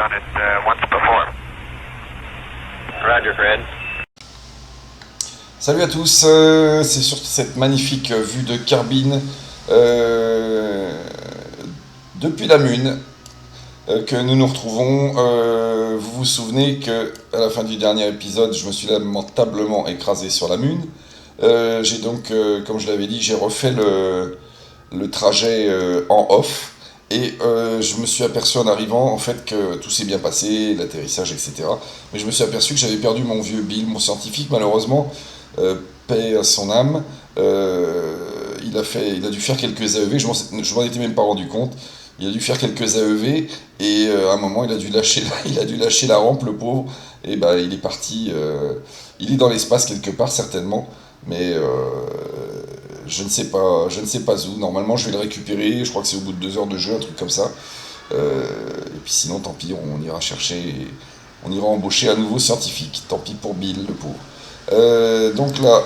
on it once before. Roger, Fred. Salut à tous, c'est sur cette magnifique vue de Carbine depuis la Mune que nous nous retrouvons. Vous vous souvenez que à la fin du dernier épisode, je me suis lamentablement écrasé sur la Mune. J'ai donc, comme je l'avais dit, j'ai refait le trajet en off. Et je me suis aperçu en arrivant en fait que tout s'est bien passé, l'atterrissage, etc. Mais je me suis aperçu que j'avais perdu mon vieux Bill, mon scientifique, malheureusement, paix à son âme. Il a dû faire quelques AEV, je m'en étais même pas rendu compte. Il a dû faire quelques AEV et à un moment il a dû lâcher la rampe, le pauvre. Et ben il est parti, il est dans l'espace quelque part certainement, mais je ne sais pas où. Normalement, je vais le récupérer. Je crois que c'est au bout de 2 heures de jeu, un truc comme ça. Et puis sinon, tant pis, on ira chercher, on ira embaucher un nouveau scientifique. Tant pis pour Bill, le pauvre. Donc là,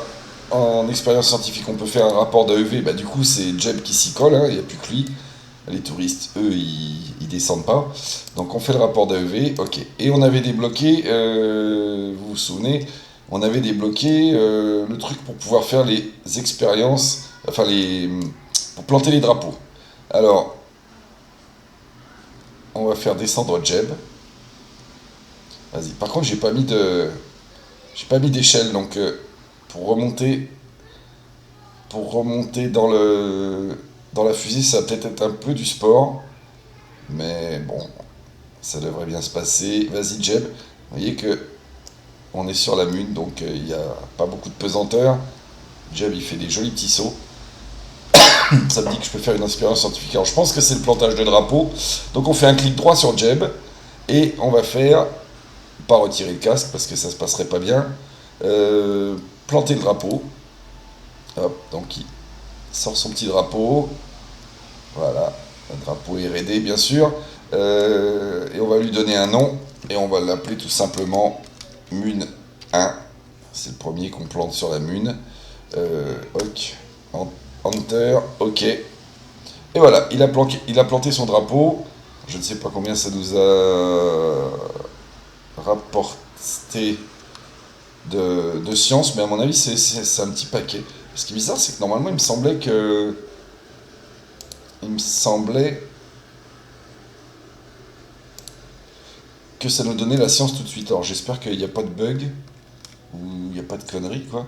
en expérience scientifique, on peut faire un rapport d'AEV. Bah, du coup, c'est Jeb qui s'y colle, hein, il n'y a plus que lui. Les touristes, eux, ils descendent pas. Donc on fait le rapport d'AEV, ok. Et on avait débloqué, vous vous souvenez, on avait débloqué le truc pour pouvoir faire les expériences, pour planter les drapeaux. Alors, on va faire descendre Jeb. Vas-y. Par contre, j'ai pas mis d'échelle, donc pour remonter dans la fusée, ça va peut-être être un peu du sport, mais bon, ça devrait bien se passer. Vas-y, Jeb. Vous voyez que on est sur la Mune, donc il n'y a pas beaucoup de pesanteur. Jeb, il fait des jolis petits sauts. Ça me dit que je peux faire une expérience scientifique. Alors, je pense que c'est le plantage de drapeau. Donc, on fait un clic droit sur Jeb et on va faire, pas retirer le casque parce que ça se passerait pas bien, planter le drapeau. Hop, donc il sort son petit drapeau. Voilà, un drapeau R&D bien sûr. Et on va lui donner un nom et on va l'appeler tout simplement Mune 1. C'est le premier qu'on plante sur la Mune. Ok, Enter, ok. Et voilà, il a planté son drapeau. Je ne sais pas combien ça nous a rapporté de science, mais à mon avis c'est un petit paquet. Ce qui est bizarre, c'est que normalement il me semblait que ça nous donnait la science tout de suite. Alors j'espère qu'il n'y a pas de bug ou il n'y a pas de conneries quoi.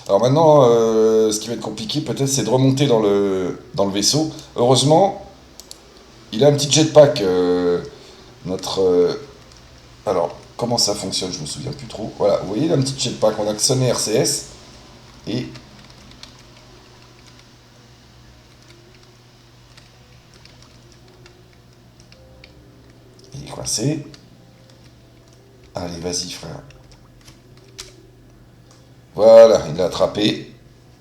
Alors maintenant, ce qui va être compliqué peut-être, c'est de remonter dans le vaisseau. Heureusement, il a un petit jetpack. Notre alors comment ça fonctionne, je me souviens plus trop. Voilà, vous voyez, il a un petit jetpack. On a sonné RCS et il est coincé. Allez, vas-y, frère. Voilà, il l'a attrapé.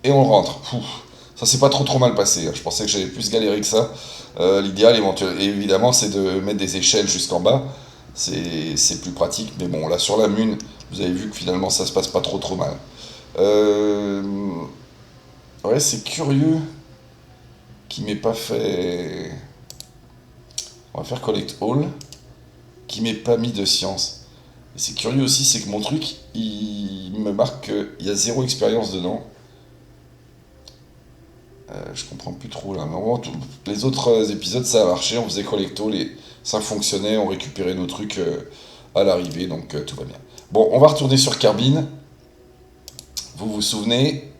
Et on rentre. Ça s'est pas trop mal passé, hein. Je pensais que j'allais plus galérer que ça. L'idéal, évidemment, c'est de mettre des échelles jusqu'en bas. C'est plus pratique. Mais bon, là, sur la Mune, vous avez vu que finalement, ça se passe pas trop mal. Ouais, c'est curieux qu'il m'ait pas fait... On va faire Collect All. Qui m'ait pas mis de science. Et c'est curieux aussi, c'est que mon truc, il me marque qu'il y a 0 expérience dedans. Je comprends plus trop là. Mais vraiment, les autres épisodes, ça a marché. On faisait collecto, ça fonctionnait, on récupérait nos trucs à l'arrivée, donc tout va bien. Bon, on va retourner sur Carbine. Vous vous souvenez,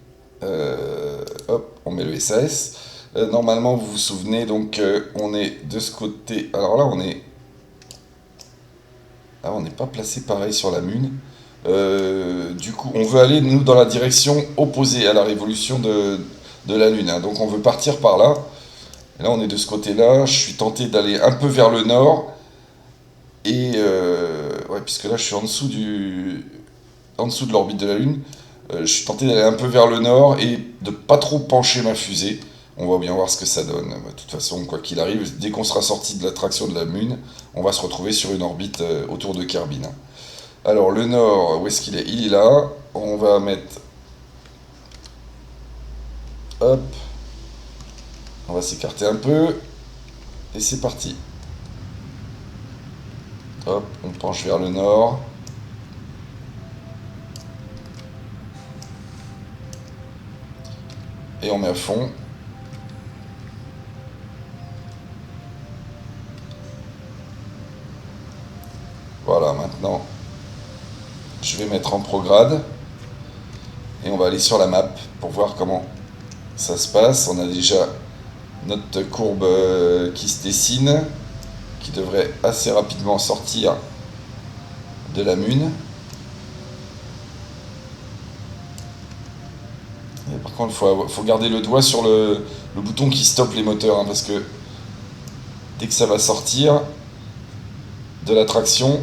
hop, on met le SAS. Normalement, vous vous souvenez, donc on est de ce côté. Alors là, on est. Ah, on n'est pas placé pareil sur la Mune. Du coup, on veut aller, nous, dans la direction opposée à la révolution de la Lune, hein. Donc on veut partir par là. Et là, on est de ce côté-là. Je suis tenté d'aller un peu vers le nord. Et ouais, puisque là, je suis en dessous de l'orbite de la Lune. Je suis tenté d'aller un peu vers le nord et de pas trop pencher ma fusée. On va bien voir ce que ça donne. De toute façon, quoi qu'il arrive, dès qu'on sera sorti de l'attraction de la Lune, on va se retrouver sur une orbite autour de Carbine. Alors, le nord, où est-ce qu'il est? Il est là. On va mettre... Hop. On va s'écarter un peu. Et c'est parti. Hop, on penche vers le nord. Et on met à fond. Voilà, maintenant, je vais mettre en prograde. Et on va aller sur la map pour voir comment ça se passe. On a déjà notre courbe qui se dessine, qui devrait assez rapidement sortir de la mune. Et par contre, il faut garder le doigt sur le bouton qui stoppe les moteurs, hein, parce que dès que ça va sortir de la traction,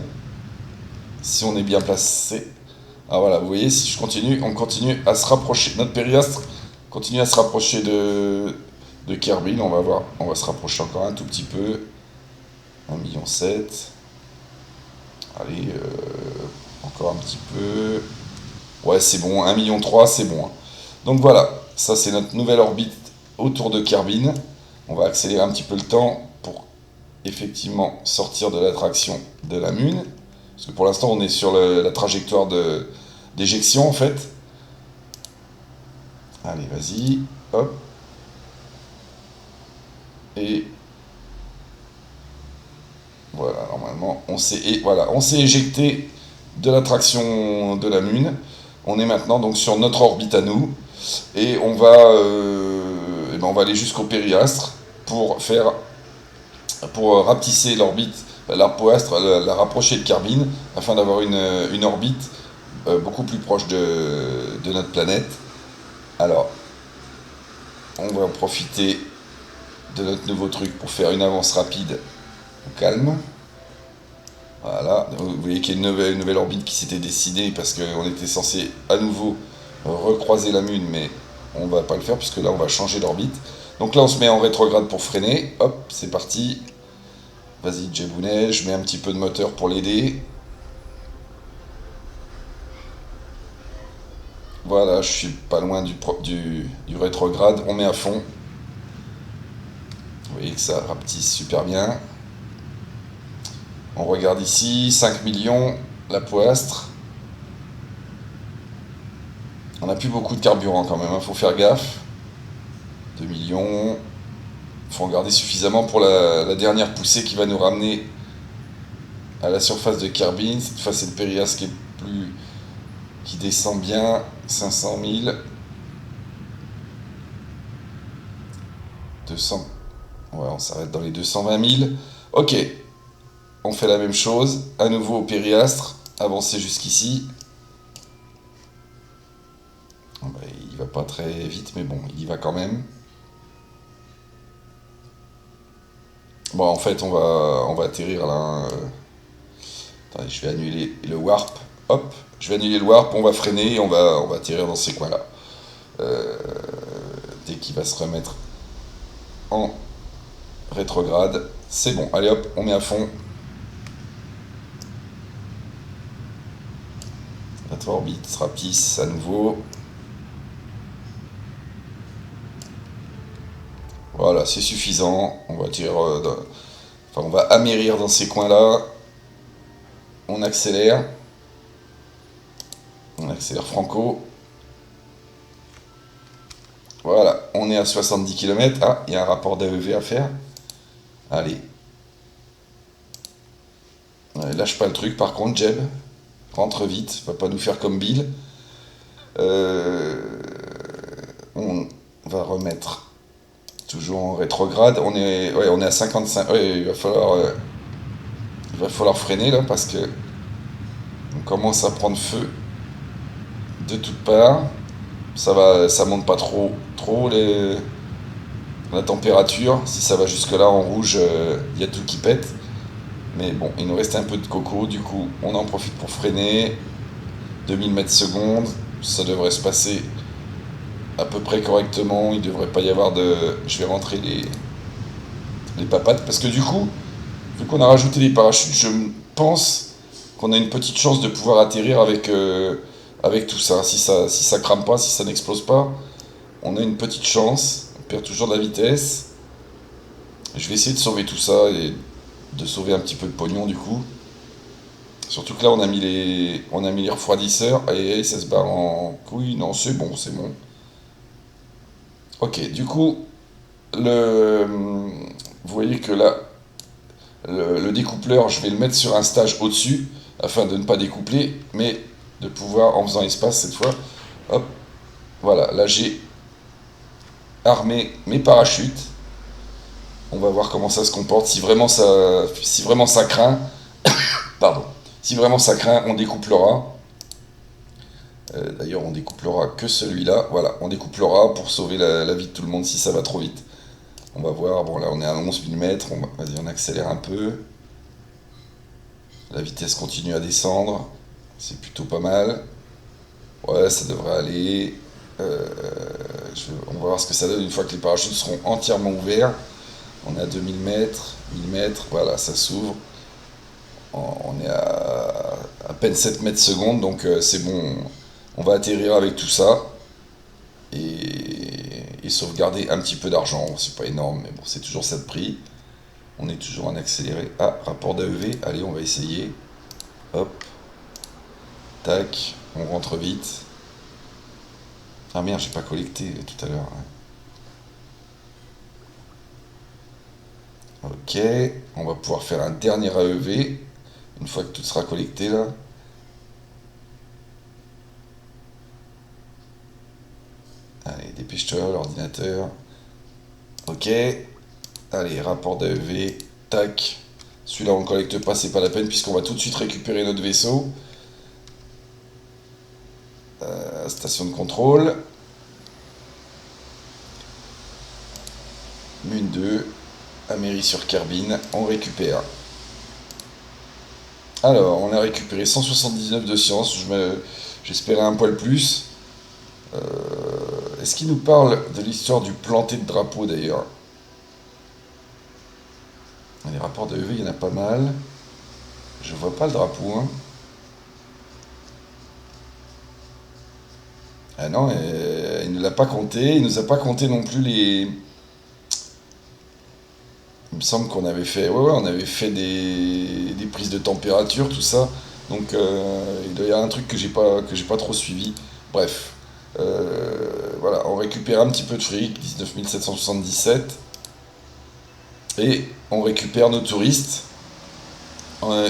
si on est bien placé, ah voilà, vous voyez, si je continue, on continue à se rapprocher, notre périastre continue à se rapprocher de Kerbin. On va voir, on va se rapprocher encore un tout petit peu. 1,7 million. Allez, encore un petit peu. Ouais, c'est bon, 1,3 million, c'est bon, hein. Donc voilà, ça c'est notre nouvelle orbite autour de Kerbin. On va accélérer un petit peu le temps pour effectivement sortir de l'attraction de la Mune. Parce que pour l'instant on est sur la trajectoire d'éjection en fait. Allez, vas-y, hop. Et voilà, normalement on s'est éjecté de l'attraction de la Mune. On est maintenant donc sur notre orbite à nous. Et on va aller jusqu'au périastre pour rapetisser l'orbite, l'arpoastre, la rapprocher de Kerbin afin d'avoir une orbite beaucoup plus proche de notre planète. Alors, on va en profiter de notre nouveau truc pour faire une avance rapide au calme. Voilà, vous voyez qu'il y a une nouvelle orbite qui s'était dessinée parce qu'on était censé à nouveau recroiser la Mune, mais on va pas le faire puisque là on va changer d'orbite. Donc là on se met en rétrograde pour freiner. Hop, c'est parti. Vas-y Djebounet, je mets un petit peu de moteur pour l'aider. Voilà, je suis pas loin du rétrograde. On met à fond. Vous voyez que ça rapetisse super bien. On regarde ici, 5 millions, la poastre. On n'a plus beaucoup de carburant quand même, hein, faut faire gaffe. 2 millions. Faut en garder suffisamment pour la dernière poussée qui va nous ramener à la surface de Kerbin. Cette fois c'est le Périas qui descend bien. 500 000. 200. Ouais, on s'arrête dans les 220 000. Ok. On fait la même chose. À nouveau au périastre. Avancer jusqu'ici. Bah, il va pas très vite, mais bon, il y va quand même. Bon, en fait, on va atterrir là, hein. Attendez, je vais annuler le warp. Hop, je vais annuler le warp, on va freiner et on va atterrir dans ces coins-là. Dès qu'il va se remettre en rétrograde, c'est bon. Allez hop, on met à fond. Notre orbite se rapetisse à nouveau. Voilà, c'est suffisant. On va tirer, on va amérir dans ces coins-là. On accélère. On accélère franco. Voilà, on est à 70 km. Ah, il y a un rapport d'AEV à faire. Allez. Ouais, lâche pas le truc, par contre, Jeb. Rentre vite, va pas nous faire comme Bill. On va remettre toujours en rétrograde. On est à 55. Ouais, il va falloir freiner là parce que on commence à prendre feu de toutes parts. Ça monte pas trop la température. Si ça va jusque là en rouge, il y a tout qui pète. Mais bon, il nous reste un peu de coco, du coup on en profite pour freiner. 2000 mètres secondes, ça devrait se passer à peu près correctement. Il devrait pas y avoir de... Je vais rentrer les papates parce que du coup, vu qu'on a rajouté les parachutes, je pense qu'on a une petite chance de pouvoir atterrir avec tout ça. Si ça crame pas, si ça n'explose pas, on a une petite chance. On perd toujours de la vitesse. Je vais essayer de sauver tout ça et de sauver un petit peu de pognon du coup. Surtout que là, on a mis les refroidisseurs. Et ça se barre en couille. Non, c'est bon, c'est bon. Ok, du coup, vous voyez que là, le découpleur, je vais le mettre sur un stage au-dessus, afin de ne pas découpler, mais de pouvoir, en faisant espace cette fois, hop, voilà, là j'ai armé mes parachutes. On va voir comment ça se comporte. Si vraiment ça craint, pardon, si vraiment ça craint, on découplera. D'ailleurs, on découplera que celui-là. Voilà, on découplera pour sauver la vie de tout le monde si ça va trop vite. On va voir. Bon, là, on est à 11 mm. Vas-y, on accélère un peu. La vitesse continue à descendre. C'est plutôt pas mal. Ouais, ça devrait aller. On va voir ce que ça donne une fois que les parachutes seront entièrement ouverts. On est à 2000 mètres, 1000 mètres. Voilà, ça s'ouvre. On est à peine 7 mètres secondes, donc c'est bon. On va atterrir avec tout ça et sauvegarder un petit peu d'argent. C'est pas énorme, mais bon, c'est toujours ça de prix. On est toujours en accéléré. Ah, rapport d'AEV. Allez, on va essayer. Hop. Tac. On rentre vite. Ah merde, j'ai pas collecté tout à l'heure. Ok. On va pouvoir faire un dernier AEV. Une fois que tout sera collecté là. Allez, dépêche-toi, l'ordinateur. Ok. Allez, rapport d'AEV. Tac. Celui-là, on ne collecte pas, c'est pas la peine, puisqu'on va tout de suite récupérer notre vaisseau. Station de contrôle. Mune 2. Améry-sur-Kerbin. On récupère. Alors, on a récupéré 179 de science. J'espérais un poil plus. Est-ce qu'il nous parle de l'histoire du planter de drapeau d'ailleurs? Les rapports de EV, il y en a pas mal. Je vois pas le drapeau, hein. Ah non, il ne l'a pas compté. Il nous a pas compté non plus les. Il me semble qu'on avait fait. Ouais, ouais, on avait fait des prises de température, tout ça. Donc il doit y avoir un truc que j'ai pas trop suivi. Bref. Voilà, on récupère un petit peu de fric, 19 777. Et on récupère nos touristes.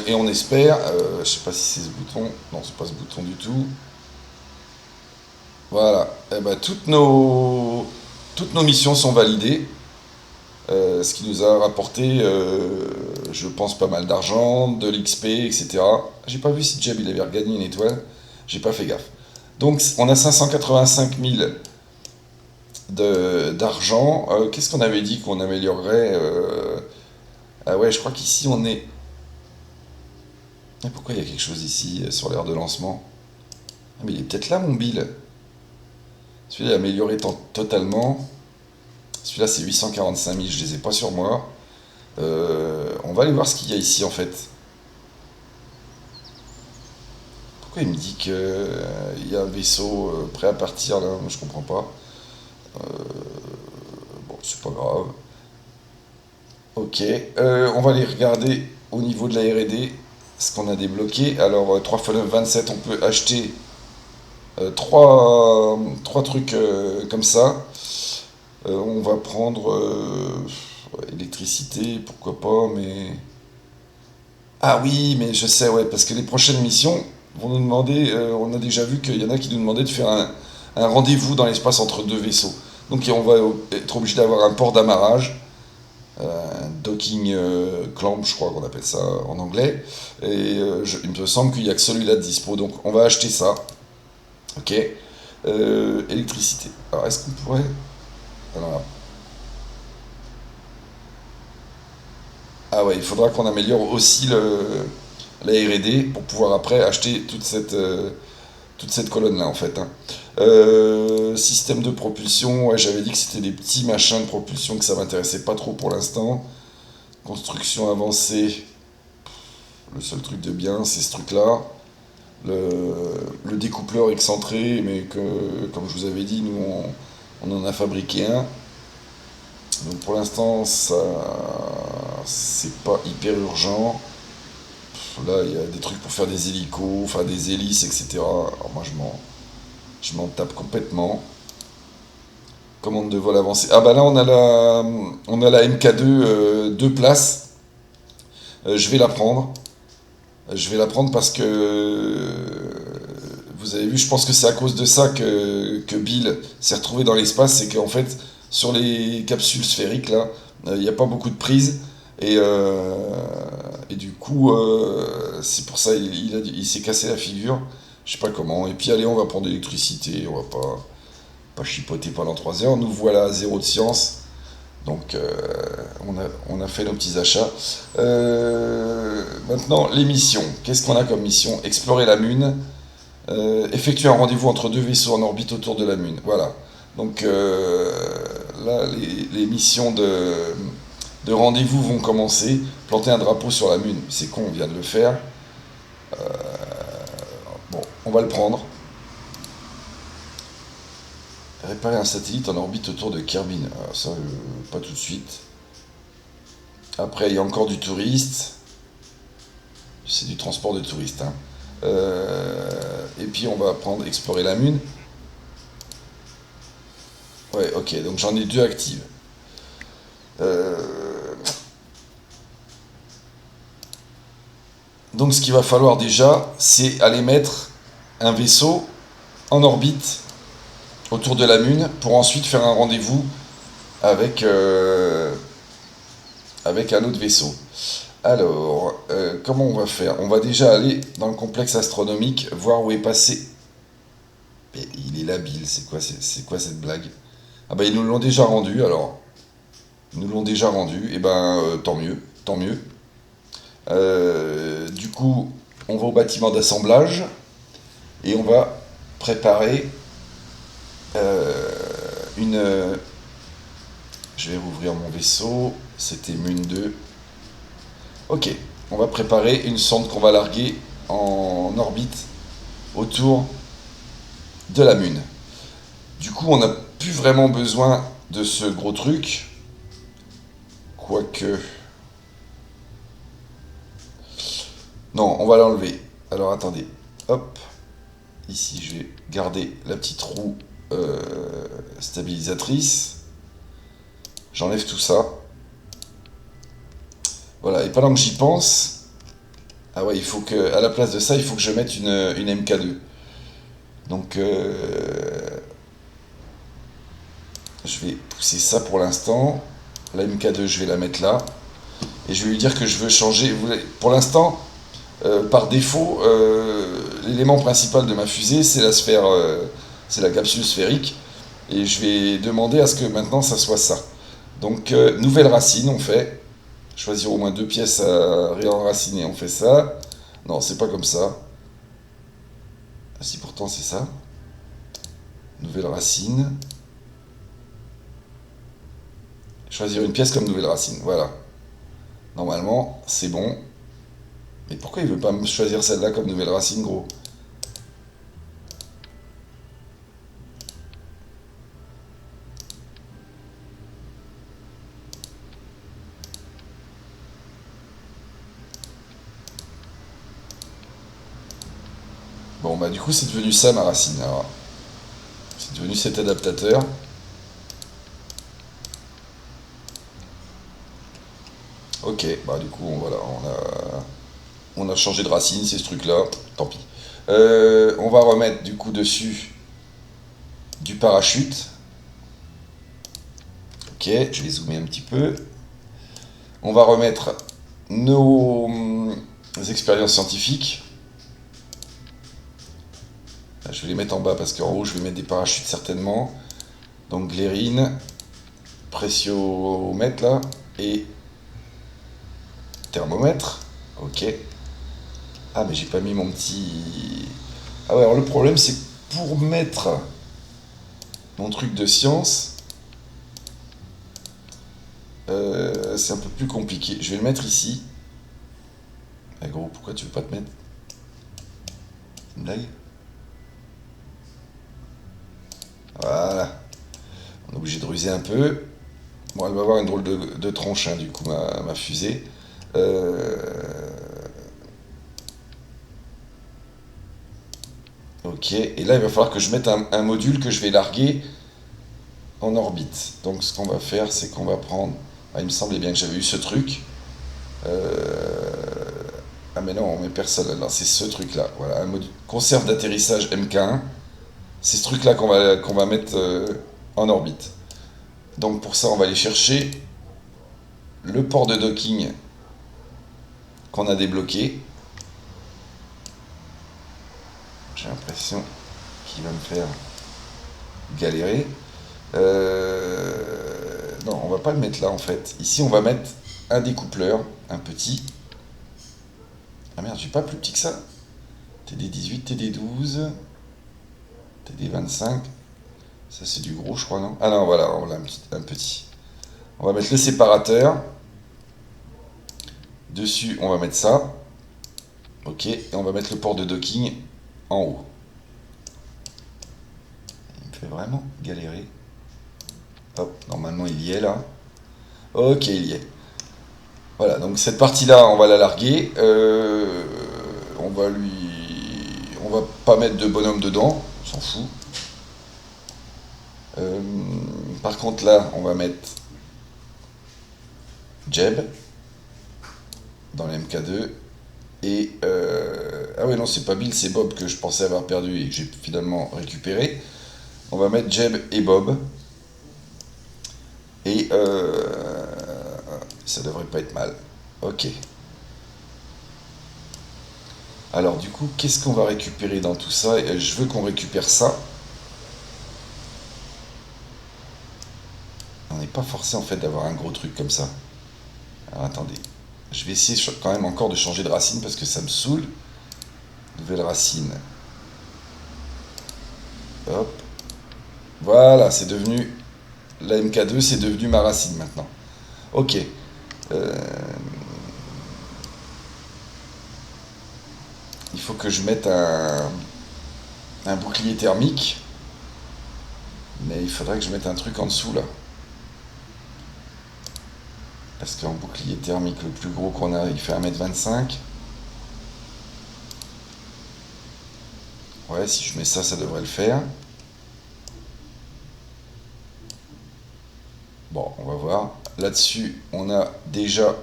Et on espère. Je sais pas si c'est ce bouton. Non, c'est pas ce bouton du tout. Voilà. Eh ben, toutes nos missions sont validées. Ce qui nous a rapporté, je pense, pas mal d'argent, de l'XP, etc. J'ai pas vu si Jeb il avait regagné une étoile. J'ai pas fait gaffe. Donc on a 585 000 d'argent. Qu'est-ce qu'on avait dit qu'on améliorerait Ah ouais, je crois qu'ici on est. Et pourquoi il y a quelque chose ici sur l'aire de lancement? Ah, mais il est peut-être là mon bill. Celui-là est amélioré totalement. Celui-là c'est 845 000, je les ai pas sur moi. On va aller voir ce qu'il y a ici en fait. Pourquoi il me dit qu'il y a un vaisseau prêt à partir là? Moi, je comprends pas. Bon, c'est pas grave. Ok, on va aller regarder au niveau de la R&D ce qu'on a débloqué. Alors 3 x 9, 27, on peut acheter 3 trucs comme ça. On va prendre ouais, électricité, pourquoi pas, mais. Ah oui, mais je sais, ouais, parce que les prochaines missions vont nous demander, on a déjà vu qu'il y en a qui nous demandaient de faire un rendez-vous dans l'espace entre deux vaisseaux. Donc on va être obligé d'avoir un port d'amarrage, un docking clamp, je crois qu'on appelle ça en anglais. Et il me semble qu'il n'y a que celui-là de dispo, donc on va acheter ça. Ok. Électricité. Alors est-ce qu'on pourrait. Alors, ah ouais, il faudra qu'on améliore aussi la R&D pour pouvoir après acheter toute cette colonne-là en fait, hein. Système de propulsion, ouais, j'avais dit que c'était des petits machins de propulsion que ça m'intéressait pas trop pour l'instant. Construction avancée, le seul truc de bien c'est ce truc-là. Le découpleur excentré, mais que comme je vous avais dit, nous on en a fabriqué un. Donc pour l'instant ça c'est pas hyper urgent. là, il y a des trucs pour faire des hélicos, enfin des hélices, etc. Alors moi, je m'en tape complètement. Commande de vol avancée. Ah bah là, on a la MK2 deux places. Je vais la prendre. Je vais la prendre parce que vous avez vu, je pense que c'est à cause de ça que Bill s'est retrouvé dans l'espace. C'est qu'en fait, sur les capsules sphériques, là, il n'y a pas beaucoup de prises. Et du coup, c'est pour ça il s'est cassé la figure. Je sais pas comment. Et puis allez, on va prendre de l'électricité. On va pas chipoter pendant 3 heures. Nous voilà à zéro de science. Donc on a fait nos petits achats. Maintenant, les missions. Qu'est-ce qu'on a comme mission? Explorer la Lune. Effectuer un rendez-vous entre deux vaisseaux en orbite autour de la Lune. Voilà. Donc là, les missions de rendez-vous vont commencer. Planter un drapeau sur la Lune. C'est con, on vient de le faire. Bon, on va le prendre. Réparer un satellite en orbite autour de Kerbin. Alors ça, pas tout de suite. Après, il y a encore du touriste. C'est du transport de touristes. Hein. Et puis, on va prendre explorer la Lune. Ouais, ok. Donc, j'en ai deux actives. Donc, ce qu'il va falloir déjà, c'est aller mettre un vaisseau en orbite autour de la Lune pour ensuite faire un rendez-vous avec, avec un autre vaisseau. Alors, comment on va faire? On va déjà aller dans le complexe astronomique, voir où est passé. Mais il est labile, c'est quoi cette blague? Ah bah ils nous l'ont déjà rendu, alors. Ils nous l'ont déjà rendu, et ben tant mieux, tant mieux. Du coup, on va au bâtiment d'assemblage, et on va préparer une... je vais rouvrir mon vaisseau, c'était Mun 2. Ok, on va préparer une sonde qu'on va larguer en orbite autour de la Lune. Du coup, on n'a plus vraiment besoin de ce gros truc. Quoique... Non, on va l'enlever. Alors attendez. Hop. Ici, je vais garder la petite roue stabilisatrice. J'enlève tout ça. Voilà, et pendant que j'y pense... Ah ouais, il faut que... À la place de ça, il faut que je mette une MK2. Donc... je vais pousser ça pour l'instant. La MK2, je vais la mettre là. Et je vais lui dire que je veux changer. Pour l'instant, par défaut, l'élément principal de ma fusée, c'est la sphère, c'est la capsule sphérique. Et je vais demander à ce que maintenant ça soit ça. Donc, nouvelle racine, on fait. Choisir au moins deux pièces à réenraciner, on fait ça. Non, c'est pas comme ça. Ah si, pourtant c'est ça. Nouvelle racine. Choisir une pièce comme nouvelle racine, voilà. Normalement, c'est bon. Mais pourquoi il veut pas me choisir celle-là comme nouvelle racine, gros? Bon, bah du coup, c'est devenu ça, ma racine. Alors, c'est devenu cet adaptateur. Ok, bah du coup, voilà, on a changé de racine, c'est ce truc-là. Tant pis. On va remettre du coup dessus du parachute. Ok, je vais zoomer un petit peu. On va remettre nos expériences scientifiques. Je vais les mettre en bas parce qu'en haut je vais mettre des parachutes certainement. Donc glérine, pressiomètre là, et thermomètre. Ok. Ah mais j'ai pas mis mon petit... Ah ouais, alors le problème c'est que pour mettre mon truc de science, c'est un peu plus compliqué. Je vais le mettre ici. Ah gros, pourquoi tu veux pas te mettre? C'est une blague? Voilà. On est obligé de ruser un peu. Bon, elle va avoir une drôle de tronche, hein, du coup, ma fusée. Ok, et là il va falloir que je mette un module que je vais larguer en orbite. Donc ce qu'on va faire, c'est qu'on va prendre... Ah, il me semblait bien que j'avais eu ce truc. Ah mais non, on met personne là, c'est ce truc là. Voilà, un module conserve d'atterrissage MK1. C'est ce truc là qu'on va mettre en orbite. Donc pour ça, on va aller chercher le port de docking qu'on a débloqué. J'ai l'impression qu'il va me faire galérer. Non, on va pas le mettre là en fait. Ici, on va mettre un découpleur, un petit. Ah merde, j'ai pas plus petit que ça. TD18, TD12, TD25. Ça, c'est du gros, je crois, non? Ah non, voilà, on a un petit. On va mettre le séparateur. Dessus, on va mettre ça. Ok, et on va mettre le port de docking en haut. Il me fait vraiment galérer. Hop, normalement il y est là. Ok, il y est. Voilà, donc cette partie-là, on va la larguer. On va pas mettre de bonhomme dedans, on s'en fout. Par contre là, on va mettre Jeb dans le MK2. Et ah ouais non, c'est pas Bill, c'est Bob que je pensais avoir perdu et que j'ai finalement récupéré. On va mettre Jeb et Bob. Et ça devrait pas être mal. Ok. Alors du coup, qu'est-ce qu'on va récupérer dans tout ça? Je veux qu'on récupère ça. On n'est pas forcé en fait d'avoir un gros truc comme ça. Alors attendez. Je vais essayer quand même encore de changer de racine parce que ça me saoule. Nouvelle racine. Hop. Voilà, c'est devenu... La MK2, c'est devenu ma racine maintenant. Ok. Il faut que je mette un bouclier thermique. Mais il faudrait que je mette un truc en dessous là. Parce qu'en bouclier thermique, le plus gros qu'on a, il fait 1m25. Ouais, si je mets ça, ça devrait le faire. Bon, on va voir. Là-dessus, on a déjà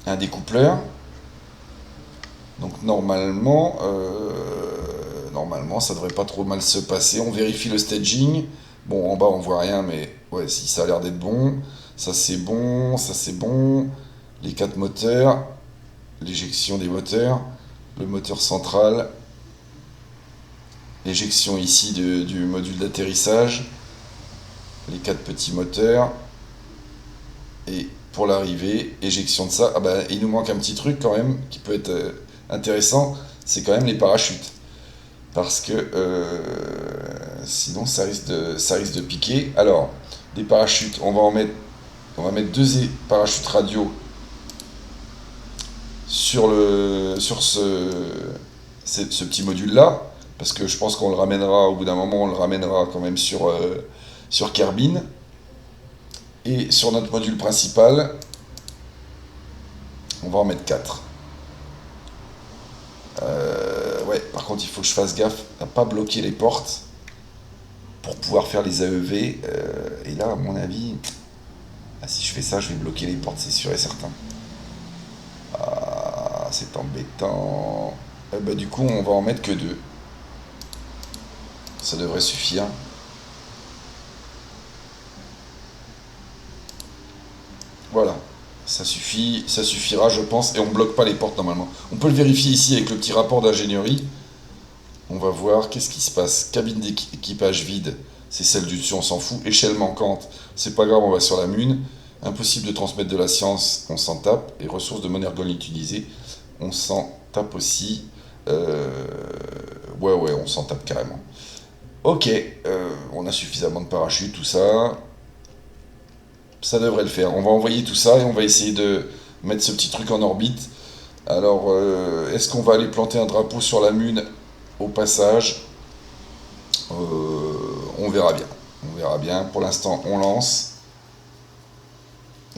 un découpleur. Donc normalement, ça devrait pas trop mal se passer. On vérifie le staging. Bon, en bas, on voit rien, mais ouais, si ça a l'air d'être bon. Ça, c'est bon. Ça, c'est bon. Les 4 moteurs. L'éjection des moteurs. Le moteur central. L'éjection ici du module d'atterrissage. Les 4 petits moteurs. Et pour l'arrivée, éjection de ça. Ah bah, il nous manque un petit truc quand même qui peut être intéressant. C'est quand même les parachutes. Parce que sinon ça risque de piquer. Alors, des parachutes, on va mettre 2 parachutes radio sur ce petit module là, parce que je pense qu'on le ramènera au bout d'un moment, on le ramènera quand même sur Kerbin. Et sur notre module principal, on va en mettre 4. Ouais, par contre, il faut que je fasse gaffe à pas bloquer les portes pour pouvoir faire les AEV. Et là, à mon avis, si je fais ça, je vais bloquer les portes, c'est sûr et certain. Ah, c'est embêtant. Bah, du coup, on va en mettre que 2. Ça devrait suffire. Voilà. Ça suffit, ça suffira, je pense, et on ne bloque pas les portes normalement. On peut le vérifier ici avec le petit rapport d'ingénierie. On va voir qu'est-ce qui se passe. Cabine d'équipage vide, c'est celle du dessus, on s'en fout. Échelle manquante, c'est pas grave, on va sur la mune. Impossible de transmettre de la science, on s'en tape. Et ressources de Monergold utilisées, on s'en tape aussi. Ouais, on s'en tape carrément. Ok, on a suffisamment de parachutes, tout ça. Ça devrait le faire. On va envoyer tout ça et on va essayer de mettre ce petit truc en orbite. Alors, est-ce qu'on va aller planter un drapeau sur la Lune au passage? On verra bien. On verra bien. Pour l'instant, on lance.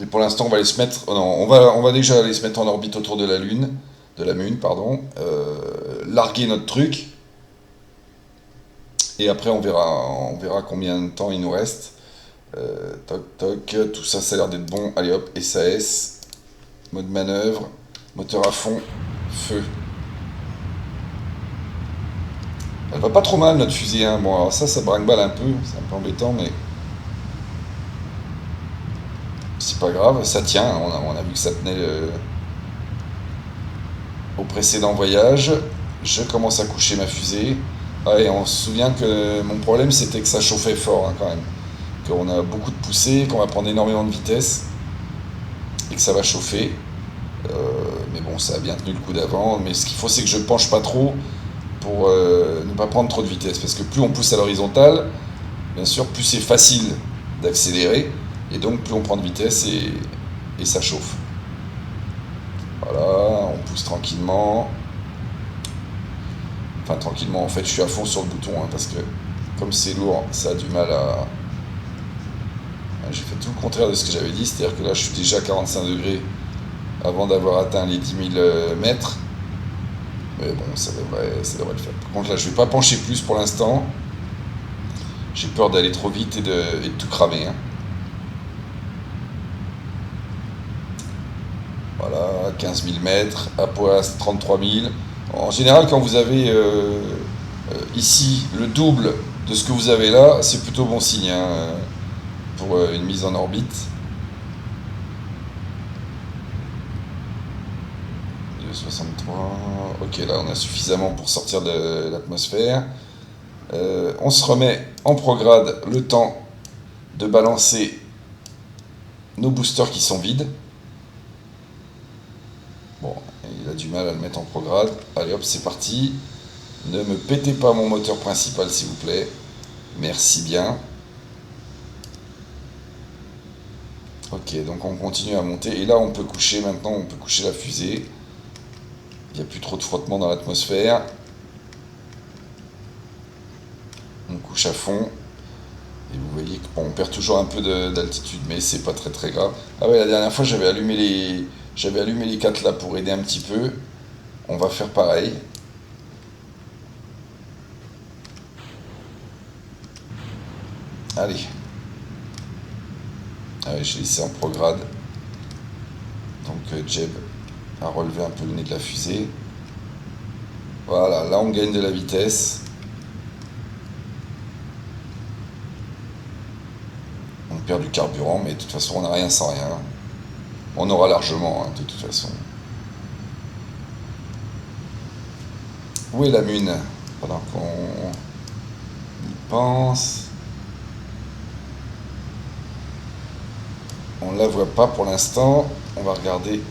Et pour l'instant, on va aller se mettre... non, on va déjà aller se mettre en orbite autour de la Lune. de la Mune, pardon, larguer notre truc, et après on verra combien de temps il nous reste. Toc toc, tout ça, ça a l'air d'être bon. Allez hop, SAS, mode manœuvre, moteur à fond, feu. Elle va pas trop mal notre fusée, hein. Bon, alors ça brinque-balle un peu, c'est un peu embêtant, mais c'est pas grave, ça tient. On a vu que ça tenait au précédent voyage. Je commence à coucher ma fusée. Ah, et on se souvient que mon problème c'était que ça chauffait fort, hein, quand même. Qu'on a beaucoup de poussée, qu'on va prendre énormément de vitesse et que ça va chauffer. Mais bon, ça a bien tenu le coup d'avant. Mais ce qu'il faut, c'est que je ne penche pas trop pour ne pas prendre trop de vitesse. Parce que plus on pousse à l'horizontale, bien sûr, plus c'est facile d'accélérer. Et donc, plus on prend de vitesse et ça chauffe. Voilà, on pousse tranquillement. Enfin, tranquillement, en fait, je suis à fond sur le bouton, hein, parce que comme c'est lourd, ça a du mal à... J'ai fait tout le contraire de ce que j'avais dit, c'est-à-dire que là, je suis déjà à 45 degrés avant d'avoir atteint les 10 000 mètres. Mais bon, ça devrait le faire. Par contre, là, je vais pas pencher plus pour l'instant. J'ai peur d'aller trop vite et de tout cramer, hein. Voilà, 15 000 mètres, Apoas 33 000. En général, quand vous avez ici le double de ce que vous avez là, c'est plutôt bon signe, hein, pour une mise en orbite. 63. Ok, là on a suffisamment pour sortir de l'atmosphère. On se remet en prograde le temps de balancer nos boosters qui sont vides. Bon, il a du mal à le mettre en prograde. Allez hop, c'est parti. Ne me pétez pas mon moteur principal s'il vous plaît. Merci bien. Ok, donc on continue à monter. Et là on peut coucher maintenant, on peut coucher la fusée. Il n'y a plus trop de frottement dans l'atmosphère. On couche à fond. Et vous voyez que bon, on perd toujours un peu d'altitude, mais c'est pas très très grave. Ah ouais, la dernière fois j'avais allumé les 4 là pour aider un petit peu. On va faire pareil. Allez. Allez, j'ai laissé en prograde. Donc Jeb a relevé un peu le nez de la fusée. Voilà, là on gagne de la vitesse. On perd du carburant, mais de toute façon on n'a rien sans rien. On aura largement, hein, de toute façon. Où est la Mune? Pendant qu'on y pense. On ne la voit pas pour l'instant. On va regarder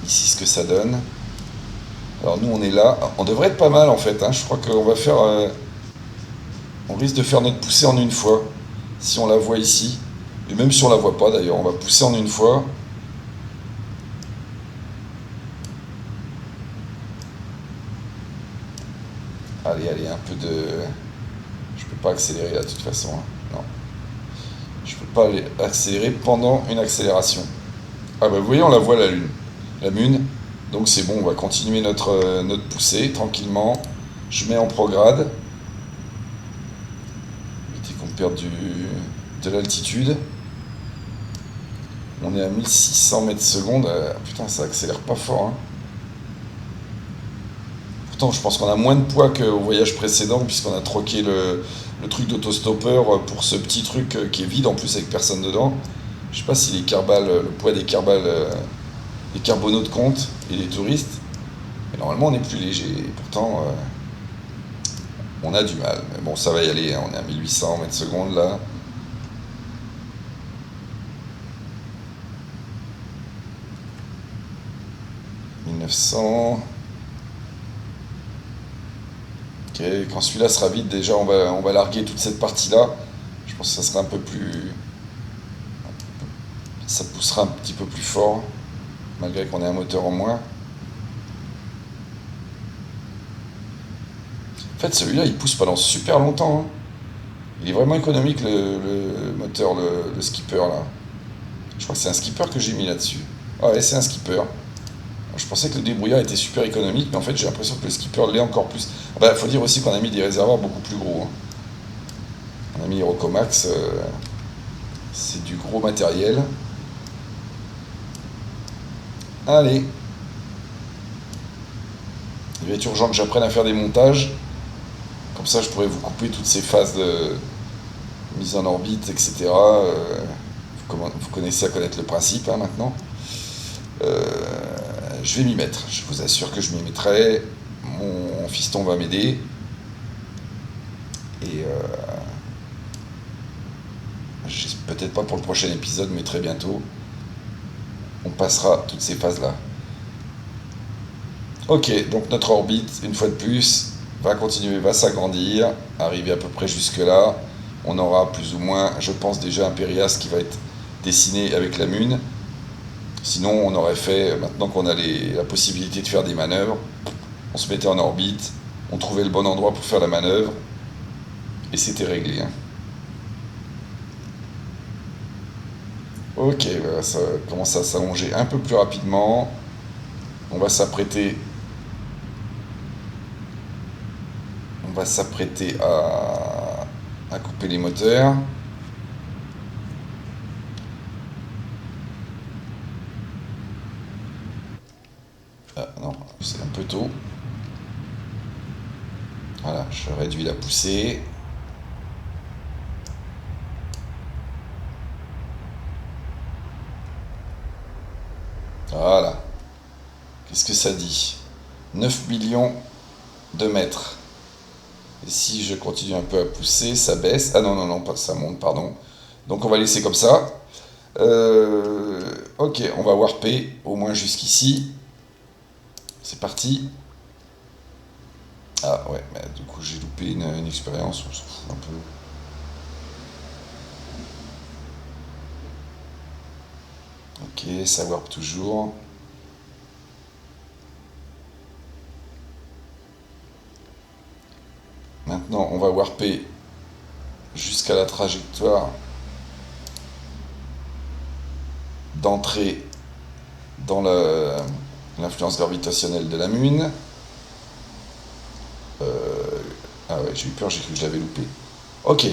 ici ce que ça donne. Alors nous on est là. On devrait être pas mal en fait, hein. Je crois qu'on va faire... on risque de faire notre poussée en une fois. Si on la voit ici. Et même si on la voit pas d'ailleurs, on va pousser en une fois. Allez, allez, un peu de... Je peux pas accélérer là de toute façon, hein. Non. Je peux pas accélérer pendant une accélération. Ah bah vous voyez, on la voit la Lune. La Mune. Donc c'est bon, on va continuer notre poussée tranquillement. Je mets en prograde. Éviter qu'on perde de l'altitude. On est à 1600 mètres secondes. Putain, ça accélère pas fort, hein. Pourtant, je pense qu'on a moins de poids qu'au voyage précédent, puisqu'on a troqué le truc d'autostoppeur pour ce petit truc qui est vide en plus avec personne dedans. Je sais pas si les carbales, le poids des carbales, des carbonautes compte et des touristes. Mais normalement, on est plus léger. Et pourtant, on a du mal. Mais bon, ça va y aller, hein. On est à 1800 mètres secondes là. « 1900... » Ok, quand celui-là sera vide, déjà on va larguer toute cette partie-là. Je pense que ça sera un peu plus... Ça poussera un petit peu plus fort, malgré qu'on ait un moteur en moins. En fait, celui-là, il pousse pendant super longtemps, hein. Il est vraiment économique, le moteur, le skipper, là. Je crois que c'est un skipper que j'ai mis là-dessus. Ah ouais, c'est un skipper. Je pensais que le débrouillard était super économique, mais en fait j'ai l'impression que le skipper l'est encore plus. Ah bah, faut dire aussi qu'on a mis des réservoirs beaucoup plus gros, hein. On a mis Rocomax, c'est du gros matériel. Allez, il va être urgent que j'apprenne à faire des montages. Comme ça, je pourrais vous couper toutes ces phases de mise en orbite, etc. Vous connaissez à connaître le principe, hein, maintenant. Euh, je vais m'y mettre. Je vous assure que je m'y mettrai. Mon fiston va m'aider. Et peut-être pas pour le prochain épisode, mais très bientôt, on passera toutes ces phases-là. Ok, donc notre orbite, une fois de plus, va continuer, va s'agrandir, arriver à peu près jusque là. On aura plus ou moins, je pense déjà, un Périas qui va être dessiné avec la Lune. Sinon, on aurait fait, maintenant qu'on a la possibilité de faire des manœuvres, on se mettait en orbite, on trouvait le bon endroit pour faire la manœuvre, et c'était réglé, hein. Ok, voilà, ça commence à s'allonger un peu plus rapidement. On va s'apprêter à couper les moteurs. Ah non, c'est un peu tôt. Voilà, je réduis la poussée. Voilà. Qu'est-ce que ça dit? 9 millions de mètres. Et si je continue un peu à pousser, ça baisse. Ah non, non, non, ça monte, pardon. Donc on va laisser comme ça. Ok, on va warper au moins jusqu'ici. C'est parti. Ah ouais, mais du coup j'ai loupé une expérience, on s'en fout un peu. Ok, ça warp toujours. Maintenant, on va warper jusqu'à la trajectoire d'entrée dans l'influence gravitationnelle de la Lune. Ah ouais, j'ai eu peur, j'ai cru que je l'avais loupé. Ok,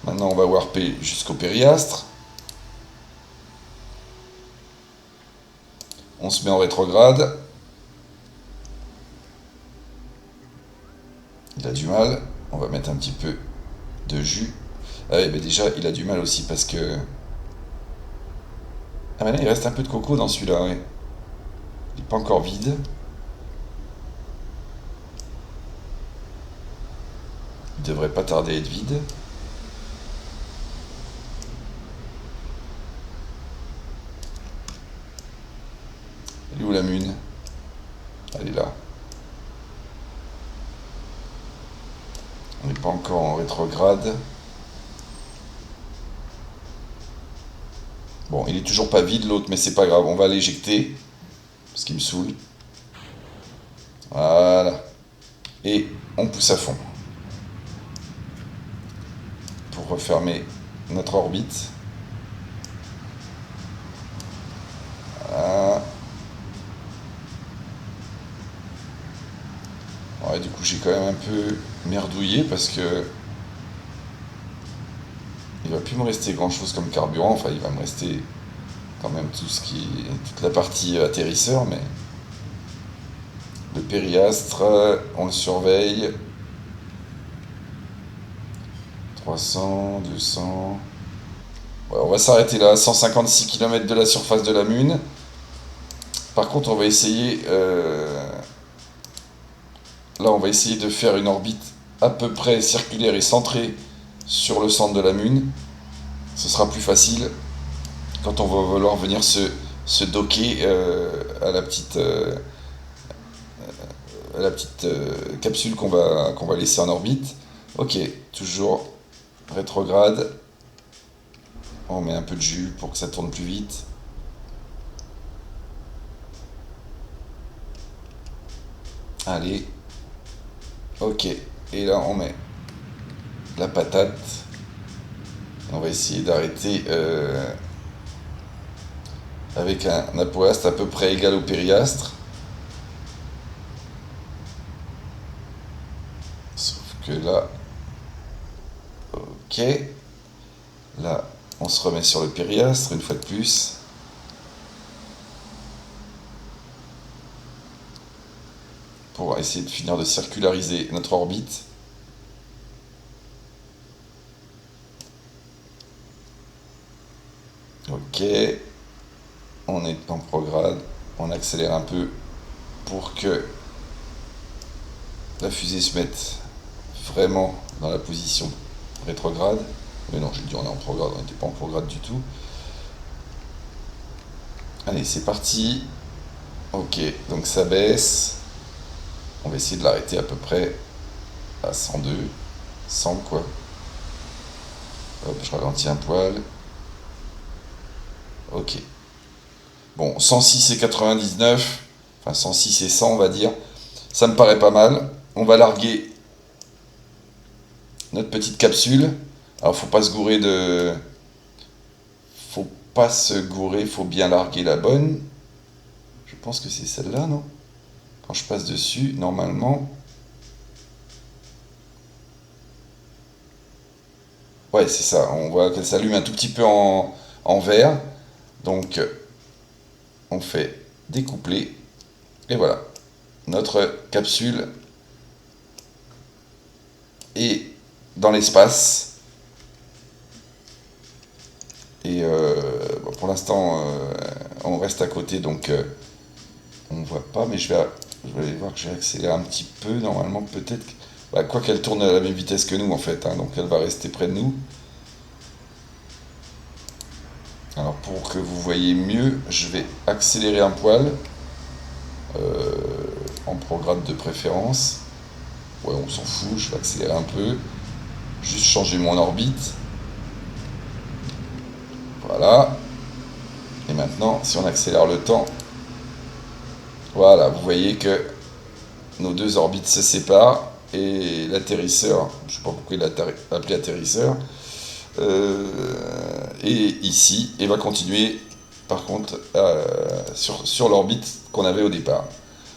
maintenant on va warper jusqu'au périastre. On se met en rétrograde. Il a du mal. On va mettre un petit peu de jus. Ah ouais, mais déjà, il a du mal aussi parce que... Ah mais là, il reste un peu de coco dans celui-là, ouais. Il n'est pas encore vide. Il devrait pas tarder à être vide. Elle est où la Lune? Elle est là. On n'est pas encore en rétrograde. Bon, il est toujours pas vide l'autre, mais c'est pas grave. On va l'éjecter. Parce qu'il me saoule. Voilà. Et on pousse à fond. Pour refermer notre orbite. Voilà. Ouais, du coup, j'ai quand même un peu merdouillé parce que il va plus me rester grand chose comme carburant. Enfin, il va me rester quand même toute la partie atterrisseur, mais le périastre, on le surveille. 300, 200. Ouais, on va s'arrêter là, 156 km de la surface de la Lune. Par contre, on va essayer. Là, on va essayer de faire une orbite à peu près circulaire et centrée sur le centre de la Lune. Ce sera plus facile quand on va vouloir venir se docker à la petite capsule qu'on va laisser en orbite. Ok, toujours rétrograde. On met un peu de jus pour que ça tourne plus vite. Allez. Ok. Et là, on met la patate. On va essayer d'arrêter avec un apoastre à peu près égal au périastre. là, ok. Là, on se remet sur le périastre une fois de plus. Pour essayer de finir de circulariser notre orbite. Ok. On est en prograde. On accélère un peu pour que la fusée se mette vraiment dans la position rétrograde. Mais non, j'ai dit on est en prograde, on n'était pas en prograde du tout. Allez, c'est parti. Ok, donc ça baisse. On va essayer de l'arrêter à peu près à 102. 100 quoi. Hop, je ralentis un poil. Ok. Bon, 106 et 99. Enfin, 106 et 100, on va dire. Ça me paraît pas mal. On va larguer notre petite capsule. Alors, faut pas se gourer de... Faut pas se gourer, faut bien larguer la bonne. Je pense que c'est celle-là, non? Quand je passe dessus, normalement... Ouais, c'est ça. On voit qu'elle s'allume un tout petit peu en vert. Donc, on fait découpler. Et voilà. Notre capsule est dans l'espace. Et bon, pour l'instant, on reste à côté, donc on ne voit pas, mais je vais aller voir que je vais accélérer un petit peu, normalement, peut-être. Bah, quoi qu'elle tourne à la même vitesse que nous, en fait, hein, donc elle va rester près de nous. Alors, pour que vous voyez mieux, je vais accélérer un poil, en prograde de préférence. Ouais, on s'en fout, je vais accélérer un peu. Juste changer mon orbite. Voilà. Et maintenant, si on accélère le temps, voilà, vous voyez que nos deux orbites se séparent et l'atterrisseur, je ne sais pas pourquoi il l'a appelé atterrisseur, est ici et va continuer par contre sur l'orbite qu'on avait au départ.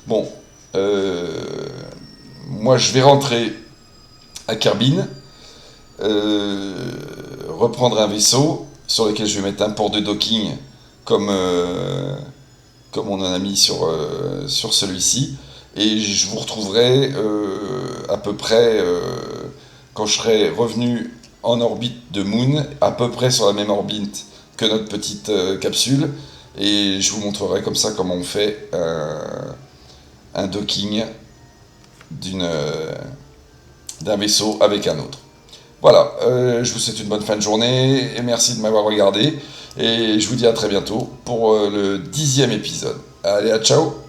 Bon, moi je vais rentrer à Kerbin, reprendre un vaisseau sur lequel je vais mettre un port de docking comme, comme on en a mis sur celui-ci. Et je vous retrouverai à peu près quand je serai revenu en orbite de Moon, à peu près sur la même orbite que notre petite capsule. Et je vous montrerai comme ça comment on fait un docking d'un vaisseau avec un autre. Voilà, je vous souhaite une bonne fin de journée et merci de m'avoir regardé. Et je vous dis à très bientôt pour le 10e épisode. Allez, à ciao!